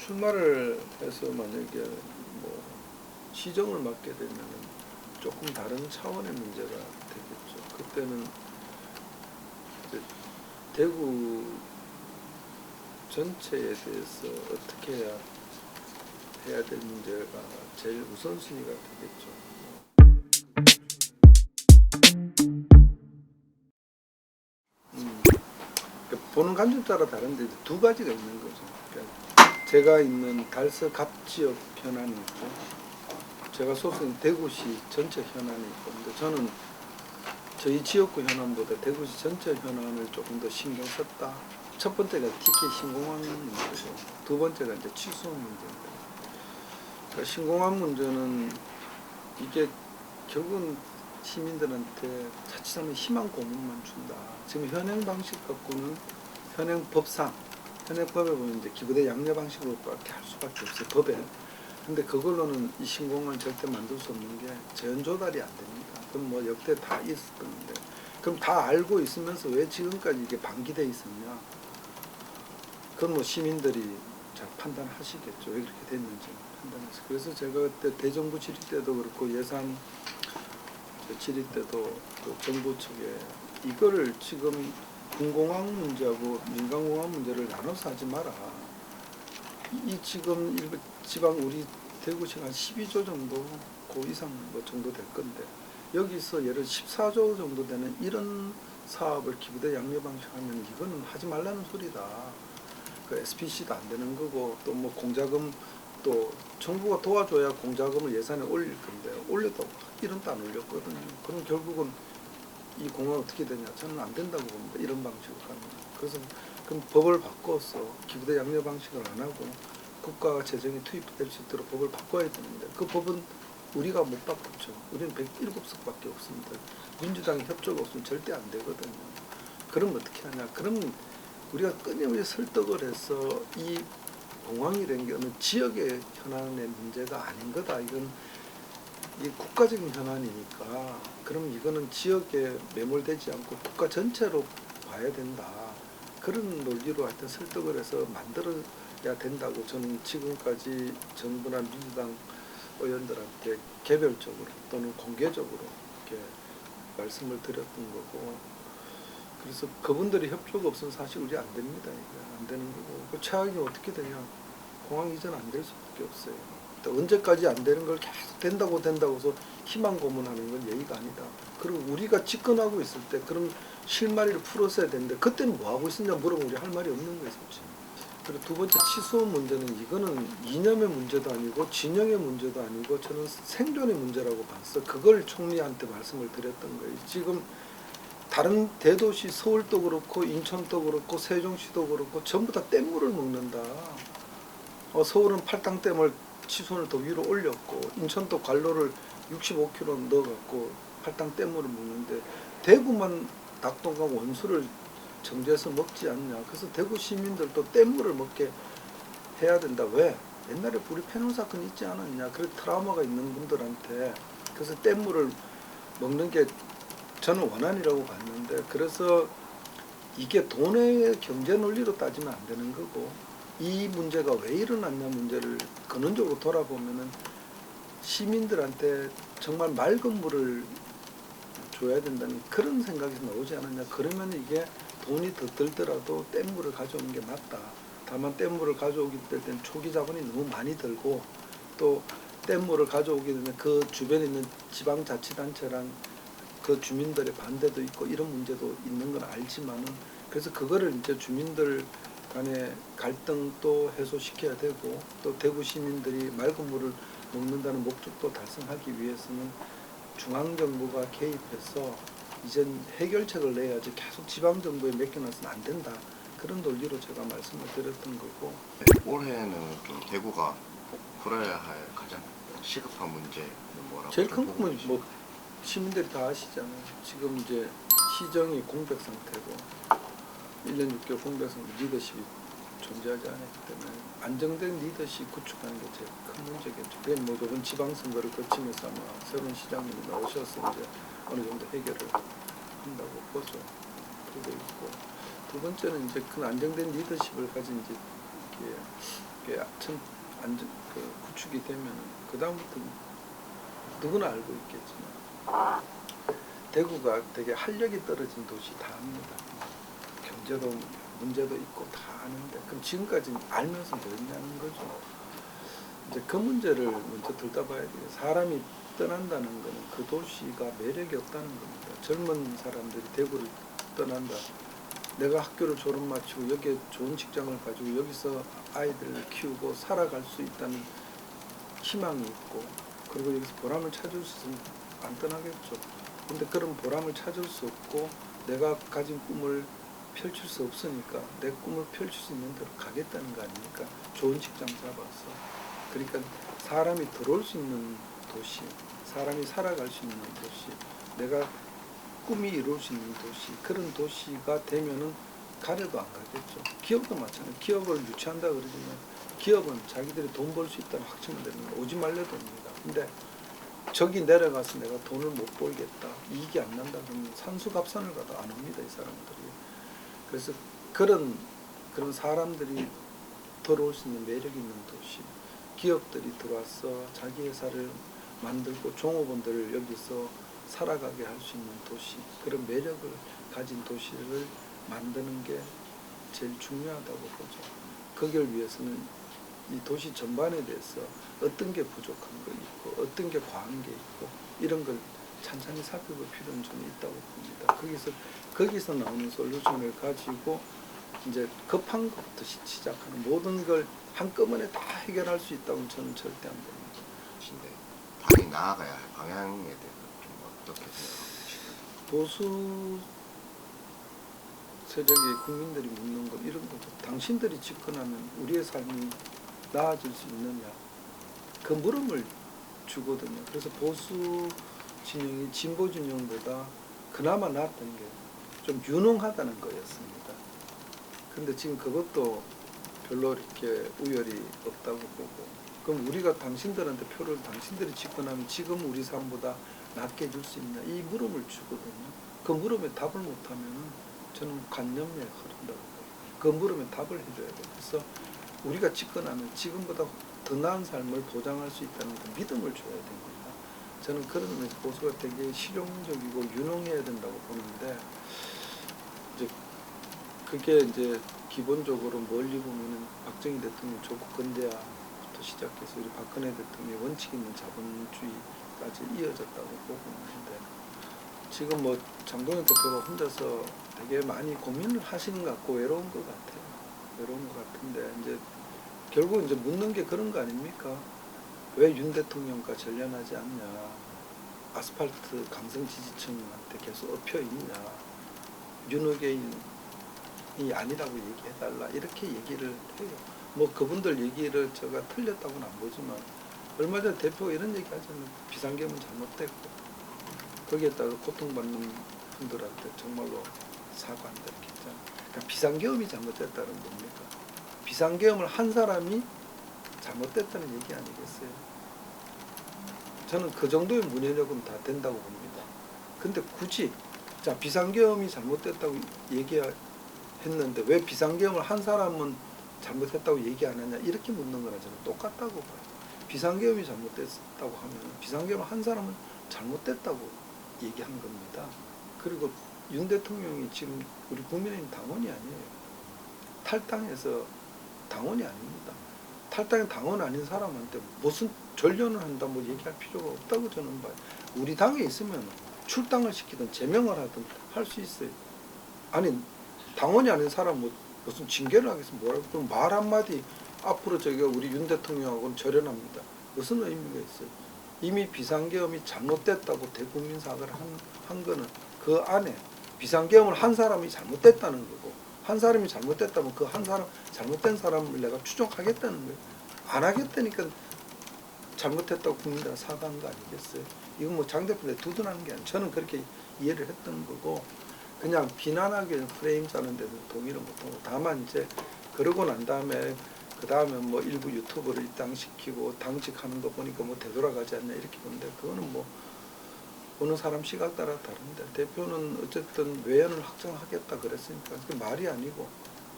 출마를 해서 만약에 뭐 시정을 맡게 되면 조금 다른 차원의 문제가 되겠죠. 그때는 이제 대구 전체에 대해서 어떻게 해야 될 문제가 제일 우선순위가 되겠죠. 그러니까 보는 관점 따라 다른데 이제 두 가지가 있는 거죠. 그러니까 제가 있는 달서 갑지역 현안이 있고, 제가 소속인 대구시 전체 현안이 있고, 근데 저는 저희 지역구 현안보다 대구시 전체 현안을 조금 더 신경 썼다. 첫 번째가 TK 신공항 문제고, 두 번째가 이제 취소 문제입니다. 그러니까 신공항 문제는 이게 결국은 시민들한테 자칫하면 희망 고문만 준다. 지금 현행 방식 갖고는 현행 법상, 현행 법에 보면 이제 기부대 양려 방식으로밖에 할 수밖에 없어요, 법에. 근데 그걸로는 이 신공항을 절대 만들 수 없는 게 재원 조달이 안 됩니다. 그럼 뭐 역대 다 있었던 건데, 그럼 다 알고 있으면서 왜 지금까지 이게 방기돼 있었냐? 그건 뭐 시민들이 잘 판단하시겠죠. 왜 그렇게 됐는지 판단해서. 그래서 제가 그때 대정부 질의 때도 그렇고 예산 질의 때도 그 정부 측에 이거를 지금 군공항 문제하고 민간공항 문제를 나눠서 하지 마라. 이 지금 일부 지방 우리 대구시가 한 12조 정도 그 이상 뭐 정도 될 건데, 여기서 예를 14조 정도 되는 이런 사업을 기부대 양려 방식하면 이거는 하지 말라는 소리다. 그 SPC도 안 되는 거고, 또 뭐 공자금 또 정부가 도와줘야 공자금을 예산에 올릴 건데 올려도 1원도 안 올렸거든요. 그럼 결국은 이 공항 어떻게 되냐? 저는 안 된다고 봅니다. 이런 방식으로 가면. 그래서 그럼 법을 바꿔서 기부대 양려 방식을 안 하고 국가 재정이 투입될 수 있도록 법을 바꿔야 되는데, 그 법은 우리가 못 바꾸죠. 우리는 107석밖에 없습니다. 민주당이 협조가 없으면 절대 안 되거든요. 그럼 어떻게 하냐? 그럼 우리가 끊임없이 설득을 해서 이 공항이라는 게 어느 지역의 현안의 문제가 아닌 거다. 이건 이 국가적인 현안이니까, 그럼 이거는 지역에 매몰되지 않고 국가 전체로 봐야 된다. 그런 논리로 하여튼 설득을 해서 만들어야 된다고 저는 지금까지 정부나 민주당 의원들한테 개별적으로 또는 공개적으로 이렇게 말씀을 드렸던 거고, 그래서 그분들이 협조가 없으면 사실 우리 안 됩니다. 이게 안 되는 거고, 그 최악이 어떻게 되냐? 공항 이전 안 될 수밖에 없어요. 또 언제까지 안 되는 걸 계속 된다고 해서 희망 고문하는 건 예의가 아니다. 그리고 우리가 집권하고 있을 때 그럼 실마리를 풀었어야 되는데 그때는 뭐 하고 있었냐 물어보면 우리 할 말이 없는 거예요, 솔직히. 그리고 두 번째 취소 문제는 이거는 이념의 문제도 아니고 진영의 문제도 아니고 저는 생존의 문제라고 봤어. 그걸 총리한테 말씀을 드렸던 거예요. 지금 다른 대도시 서울도 그렇고 인천도 그렇고 세종시도 그렇고 전부 다 댐물을 먹는다. 서울은 팔당댐을 치손을 더 위로 올렸고, 인천도 관로를 65km 넣어갖고 팔당댐물을 먹는데, 대구만 낙동강 원수를 정제해서 먹지 않냐. 그래서 대구 시민들도 댐물을 먹게 해야 된다. 왜? 옛날에 우리 패논 사건 있지 않았냐. 그런 트라우마가 있는 분들한테. 그래서 댐물을 먹는 게 저는 원한이라고 봤는데, 그래서 이게 돈의 경제 논리로 따지면 안 되는 거고, 이 문제가 왜 일어났냐 문제를 근원적으로 돌아보면은 시민들한테 정말 맑은 물을 줘야 된다는 그런 생각이 나오지 않았냐. 그러면 이게 돈이 더 들더라도 댐물을 가져오는 게 맞다. 다만 댐물을 가져오게 될 때는 초기 자본이 너무 많이 들고, 또 댐물을 가져오게 되면 그 주변에 있는 지방자치단체랑 그 주민들의 반대도 있고 이런 문제도 있는 건 알지만은, 그래서 그거를 이제 주민들 간의 갈등도 해소시켜야 되고, 또 대구 시민들이 맑은 물을 먹는다는 목적도 달성하기 위해서는 중앙정부가 개입해서 이젠 해결책을 내야지 계속 지방정부에 맡겨놔서는 안 된다. 그런 논리로 제가 말씀을 드렸던 거고. 올해는 좀 대구가 풀어야 할 가장 시급한 문제 뭐라고? 제일 큰 건 뭐 시민들이 다 아시잖아요. 지금 이제 시정이 공백 상태고 1년 6개월 공백 상태, 리더십이 존재하지 않았기 때문에 안정된 리더십 구축하는 게 제일 큰 문제겠죠. 그게 뭐 이번 지방선거를 거치면서 아마 새로운 시장님이 나오셔서 이제 어느 정도 해결을 한다고 보죠. 그게 있고, 두 번째는 이제 그 안정된 리더십을 가진 이제 이게 구축이 되면은 그 다음부터 누구나 알고 있겠지만 대구가 되게 활력이 떨어진 도시 다 압니다. 경제도 문제도 있고 다 아는데 그럼 지금까지 알면서 뭐 했냐는 거죠. 이제 그 문제를 먼저 들다봐야 돼요. 사람이 떠난다는 거는 그 도시가 매력이 없다는 겁니다. 젊은 사람들이 대구를 떠난다. 내가 학교를 졸업 마치고 여기에 좋은 직장을 가지고 여기서 아이들을 키우고 살아갈 수 있다는 희망이 있고 그리고 여기서 보람을 찾을 수 있으면 안 떠나겠죠. 근데 그런 보람을 찾을 수 없고 내가 가진 꿈을 펼칠 수 없으니까 내 꿈을 펼칠 수 있는 대로 가겠다는 거 아닙니까? 좋은 직장 잡아서. 그러니까 사람이 들어올 수 있는 도시, 사람이 살아갈 수 있는 도시, 내가 꿈이 이룰 수 있는 도시, 그런 도시가 되면은 가려도 안 가겠죠. 기업도 마찬가지. 기업을 유치한다 그러지만 기업은 자기들이 돈 벌 수 있다는 확신을 내면 오지 말래도 옵니다. 근데 저기 내려가서 내가 돈을 못 벌겠다, 이익이 안 난다 그러면 산수갑산을 가도 안 옵니다, 이 사람들이. 그래서 그런 사람들이 들어올 수 있는 매력 있는 도시, 기업들이 들어와서 자기 회사를 만들고 종업원들을 여기서 살아가게 할 수 있는 도시, 그런 매력을 가진 도시를 만드는 게 제일 중요하다고 보죠. 그걸 위해서는 이 도시 전반에 대해서 어떤 게 부족한 거 있고 어떤 게 과한 게 있고 이런 걸 찬찬히 살펴볼 필요는 좀 있다고 봅니다. 거기서 나오는 솔루션을 가지고 이제 급한 것부터 시작하는 모든 걸 한꺼번에 다 해결할 수 있다고는 저는 절대 안 봅니다. 근데 당이 나아가야 할 방향에 대해서 좀 어떻게 생각하시나요? 보수 세력의 국민들이 묻는 것 이런 거죠. 당신들이 집권하면 우리의 삶이 나아질 수 있느냐, 그 물음을 주거든요. 그래서 보수 진영이 진보 진영보다 그나마 나았던 게 좀 유능하다는 거였습니다. 근데 지금 그것도 별로 이렇게 우열이 없다고 보고, 그럼 우리가 당신들한테 표를 당신들이 집권하면 지금 우리 삶보다 낫게 해줄 수 있냐, 이 물음을 주거든요. 그 물음에 답을 못하면 저는 관념에 흐른다고 봐요. 그 물음에 답을 해줘야 돼요. 그래서 우리가 집권하면 지금보다 더 나은 삶을 보장할 수 있다는 그 믿음을 줘야 됩니다. 저는 그런 면에서 보수가 되게 실용적이고 유능해야 된다고 보는데, 이제 그게 이제 기본적으로 멀리 보면은 박정희 대통령 조국 근대화부터 시작해서 우리 박근혜 대통령의 원칙 있는 자본주의까지 이어졌다고 보고 있는데, 지금 뭐 장동현 대표가 혼자서 되게 많이 고민을 하시는 것 같고 외로운 것 같아요. 외로운 것 같은데 이제 결국 이제 묻는 게 그런 거 아닙니까? 왜 윤 대통령과 전련하지 않냐? 아스팔트 강성 지지층한테 계속 엎여 있냐? 윤호개인이 아니라고 얘기해달라, 이렇게 얘기를 해요. 뭐 그분들 얘기를 제가 틀렸다고는 안 보지만 얼마 전에 대표가 이런 얘기 하잖아요. 비상계엄은 잘못됐고 거기에다가 고통받는 분들한테 정말로 사과한다 이렇게 했잖아요. 그러니까 비상계엄이 잘못됐다는 겁니까? 비상계엄을 한 사람이 잘못됐다는 얘기 아니겠어요? 저는 그 정도의 문해력은 다 된다고 봅니다. 근데 굳이 자 비상계엄이 잘못됐다고 얘기했는데 왜 비상계엄을 한 사람은 잘못했다고 얘기 안 하냐, 이렇게 묻는 거나 저는 똑같다고 봐요. 비상계엄이 잘못됐다고 하면 비상계엄을 한 사람은 잘못됐다고 얘기한 겁니다. 그리고 윤 대통령이 지금 우리 국민의힘 당원이 아니에요. 탈당해서 당원이 아닙니다. 탈당의 당원 아닌 사람한테 무슨 전련을 한다 뭐 얘기할 필요가 없다고 저는 봐요. 우리 당에 있으면 출당을 시키든 제명을 하든 할 수 있어요. 아니 당원이 아닌 사람 뭐 무슨 징계를 하겠어 뭐라고, 그럼 말 한마디 앞으로 저희가 우리 윤 대통령하고는 절연합니다. 무슨 의미가 있어요? 이미 비상계엄이 잘못됐다고 대국민 사과를 한 거는 그 안에 비상계엄을 한 사람이 잘못됐다는 거고, 한 사람이 잘못됐다면 그 한 사람 잘못된 사람을 내가 추종하겠다는 거예요. 안 하겠다니까 잘못했다고 국민들한테 사과한 거 아니겠어요? 이건 뭐 장 대표한테 두둔하는 게 아니에요. 저는 그렇게 이해를 했던 거고, 그냥 비난하게 프레임 짜는 데는 동의를 못하고, 다만 이제 그러고 난 다음에 그 다음에 뭐 일부 유튜버를 입당시키고 당직하는 거 보니까 뭐 되돌아가지 않냐 이렇게 보는데, 그거는 뭐 어느 사람 시각 따라 다른데, 대표는 어쨌든 외연을 확정하겠다 그랬으니까 그게 말이 아니고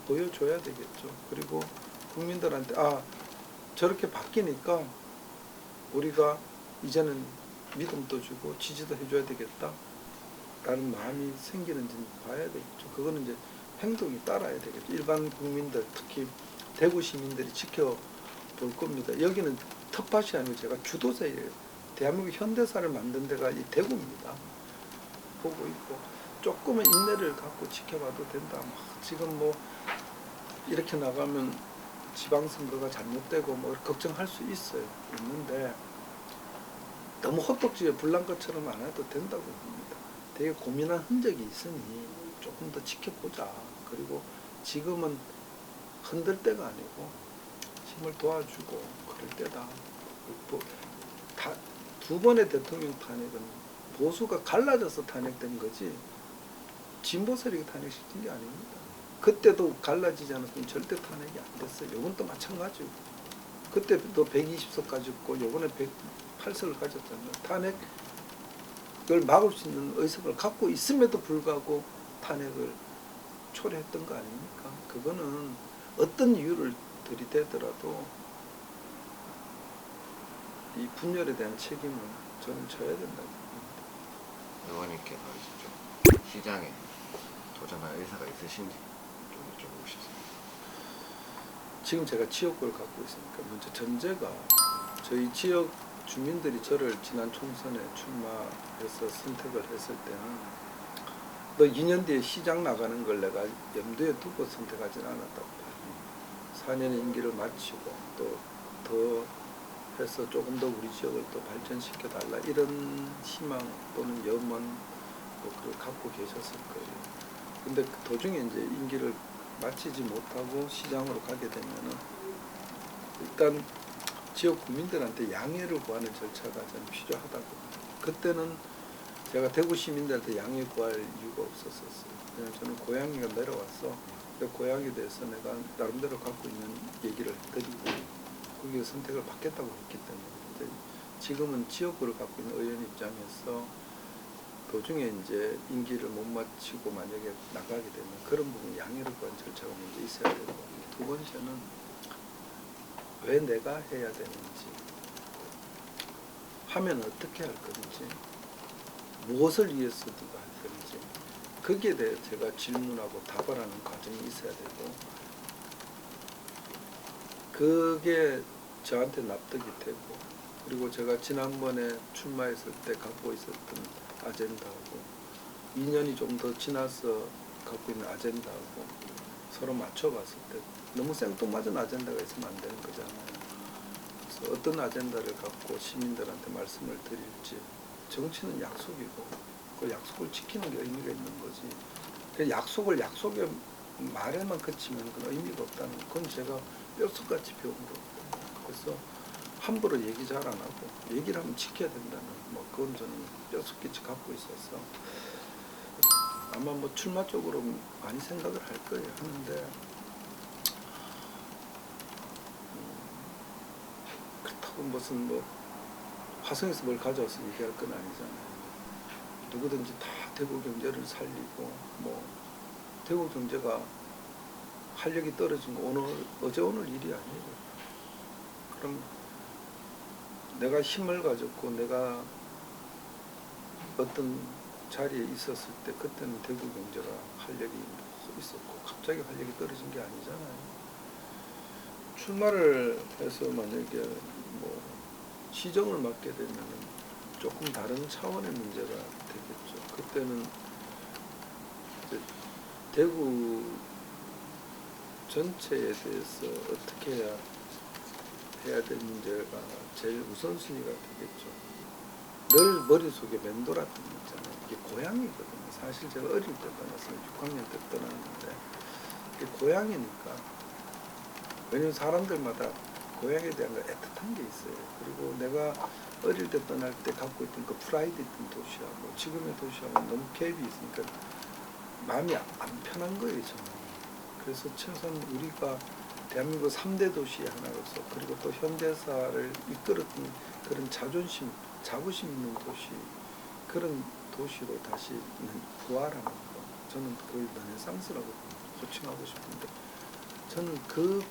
보여줘야 되겠죠. 그리고 국민들한테 저렇게 바뀌니까 우리가 이제는 믿음도 주고 지지도 해줘야 되겠다 라는 마음이 생기는지는 봐야 되겠죠. 그거는 이제 행동이 따라야 되겠죠. 일반 국민들, 특히 대구 시민들이 지켜볼 겁니다. 여기는 텃밭이 아니고 제가 주도세예요. 대한민국 현대사를 만든 데가 이 대구입니다. 보고 있고 조금의 인내를 갖고 지켜봐도 된다. 지금 뭐 이렇게 나가면 지방선거가 잘못되고 뭐 걱정할 수 있어요. 있는데 너무 헛독지에 불난 것처럼 안 해도 된다고 봅니다. 되게 고민한 흔적이 있으니 조금 더 지켜보자. 그리고 지금은 흔들 때가 아니고 힘을 도와주고 그럴 때다. 두 번의 대통령 탄핵은 보수가 갈라져서 탄핵된 거지 진보 세력이 탄핵시킨 게 아닙니다. 그때도 갈라지지 않았으면 절대 탄핵이 안 됐어요. 요건 또 마찬가지고 그때도 120석 가졌고 요번에 108석을 가졌잖아요. 탄핵을 막을 수 있는 의석을 갖고 있음에도 불구하고 탄핵을 초래했던 거 아닙니까? 그거는 어떤 이유를 들이대더라도 이 분열에 대한 책임을 저는 져야 된다고 봅니다. 의원님께서 시장에 도전할 의사가 있으신지 좀 여쭤보고 싶습니다. 지금 제가 지역구를 갖고 있으니까 먼저 전제가 저희 지역 주민들이 저를 지난 총선에 출마해서 선택을 했을 때는 너 2년 뒤에 시장 나가는 걸 내가 염두에 두고 선택하지는 않았다고 봐요. 4년의 임기를 마치고 또 더 해서 조금 더 우리 지역을 또 발전시켜 달라 이런 희망 또는 염원 뭐 그걸 갖고 계셨을 거예요. 근데 그 도중에 이제 임기를 마치지 못하고 시장으로 가게 되면은 일단 지역 국민들한테 양해를 구하는 절차가 좀 필요하다고 봅니다. 그때는 제가 대구 시민들한테 양해 구할 이유가 없었어요. 그냥 저는 고향이가 내려와서 그 고향에 대해서 내가 나름대로 갖고 있는 얘기를 드리고 거기에 선택을 받겠다고 했기 때문에 지금은 지역구를 갖고 있는 의원 입장에서 도중에 이제 임기를 못 마치고 만약에 나가게 되면 그런 부분 양해를 구한 절차가 먼저 있어야 되고 두 번째는 왜 내가 해야 되는지 하면 어떻게 할 건지 무엇을 위해서 누가 할 건지 거기에 대해 제가 질문하고 답을 하는 과정이 있어야 되고 그게 저한테 납득이 되고 그리고 제가 지난번에 출마했을 때 갖고 있었던 아젠다하고 2년이 좀 더 지나서 갖고 있는 아젠다하고 서로 맞춰봤을 때 너무 생뚱맞은 아젠다가 있으면 안 되는 거잖아요. 그래서 어떤 아젠다를 갖고 시민들한테 말씀을 드릴지 정치는 약속이고 그 약속을 지키는 게 의미가 있는 거지 그 약속의 말에만 그치면 그건 의미가 없다는 건 제가 뼛속같이 배운 거거든요. 그래서 함부로 얘기 잘 안 하고 얘기를 하면 지켜야 된다는 뭐 그건 저는 뼛속같이 갖고 있어서 아마 뭐 출마 쪽으로 많이 생각을 할 거예요. 하는데 그렇다고 무슨 뭐 화성에서 뭘 가져와서 얘기할 건 아니잖아요. 누구든지 다 대구 경제를 살리고 뭐 대구 경제가 활력이 떨어진 거 어제 오늘 일이 아니에요. 그럼 내가 힘을 가졌고 내가 어떤 자리에 있었을 때 그때는 대구 경제가 활력이 있었고 갑자기 활력이 떨어진 게 아니잖아요. 출마를 해서 만약에 뭐 시정을 맡게 되면은 조금 다른 차원의 문제가 되겠죠. 그때는 이제 대구 전체에 대해서 어떻게 해야 될 문제가 제일 우선순위가 되겠죠. 늘 머릿속에 맴돌았던 거 있잖아요. 이게 고향이거든요. 사실 제가 어릴 때 떠났어요. 6학년 때 떠났는데 이게 고향이니까 왜냐면 사람들마다 고향에 대한 거 애틋한 게 있어요. 그리고 내가 어릴 때 떠날 때 갖고 있던 그 프라이드 있던 도시하고 지금의 도시하고 너무 갭이 있으니까 마음이 안 편한 거예요. 저는. 그래서 최소한 우리가 대한민국 3대 도시의 하나로서 그리고 또 현대사를 이끌었던 그런 자존심, 자부심 있는 도시 그런 도시로 다시 부활하는 거 저는 그걸 르네상스라고 호칭하고 싶은데 저는 그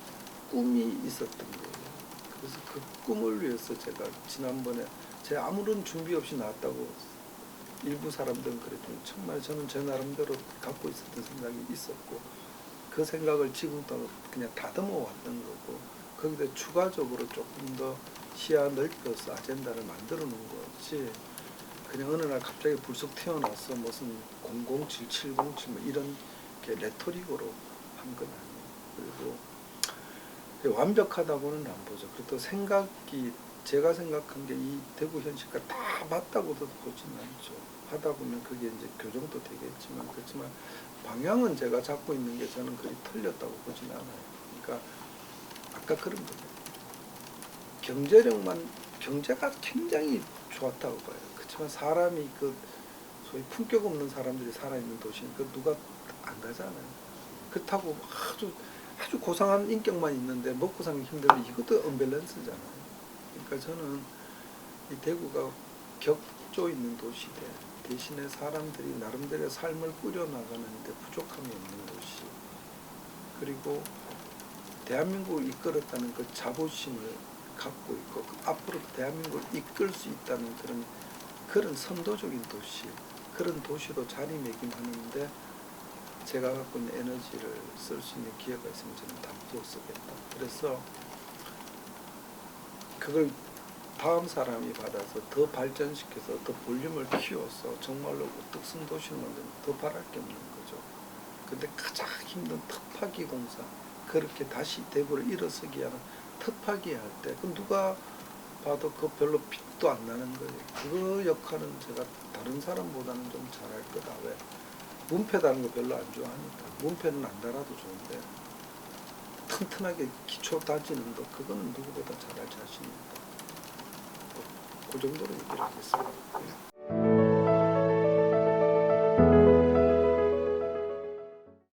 꿈이 있었던 거예요. 그래서 그 꿈을 위해서 제가 지난번에 제 아무런 준비 없이 나왔다고 일부 사람들은 그랬지만 정말 저는 제 나름대로 갖고 있었던 생각이 있었고 그 생각을 지금도 그냥 다듬어 왔던 거고 거기다 추가적으로 조금 더 시야 넓혀서 아젠다를 만들어 놓은 거지 그냥 어느 날 갑자기 불쑥 튀어나와서 무슨 007, 707 뭐 이런 게 레토릭으로 한 건 아니에요. 그리고 완벽하다고는 안 보죠. 그래도 생각이 제가 생각한 게 이 대구 현실과 다 맞다고도 보지는 않죠. 하다 보면 그게 이제 교정도 되겠지만 그렇지만 방향은 제가 잡고 있는 게 저는 그리 틀렸다고 보지는 않아요. 그러니까 아까 그런 거예요. 경제가 굉장히 좋았다고 봐요. 그렇지만 사람이 그 소위 품격 없는 사람들이 살아있는 도시니까 누가 안 가잖아요. 그렇다고 아주 고상한 인격만 있는데 먹고 사기 힘들면 이것도 언밸런스잖아요. 그러니까 저는 이 대구가 격조 있는 도시대 대신에 사람들이 나름대로의 삶을 꾸려나가는데 부족함이 없는 도시 그리고 대한민국을 이끌었다는 그 자부심을 갖고 있고 앞으로 대한민국을 이끌 수 있다는 그런 선도적인 도시 그런 도시로 자리매김하는데 제가 갖고 있는 에너지를 쓸 수 있는 기회가 있으면 저는 담보 쓰겠다. 그래서 그걸 다음 사람이 받아서 더 발전시켜서 더 볼륨을 키워서 정말로 우뚝 선 도시를 만들면 더 바랄 게 없는 거죠. 근데 가장 힘든 텃파기 공사 그렇게 다시 대구를 일어서기 위한 텃파기 할 때 그 누가 봐도 그 별로 빛도 안 나는 거예요. 그 역할은 제가 다른 사람보다는 좀 잘할 거다. 왜? 문패 다는 거 별로 안 좋아하니까. 문패는 안 달아도 좋은데 튼튼하게 기초 다지는 거 그거는 누구보다 잘할 자신이 있다. 그 정도로 얘기를 하겠습니다.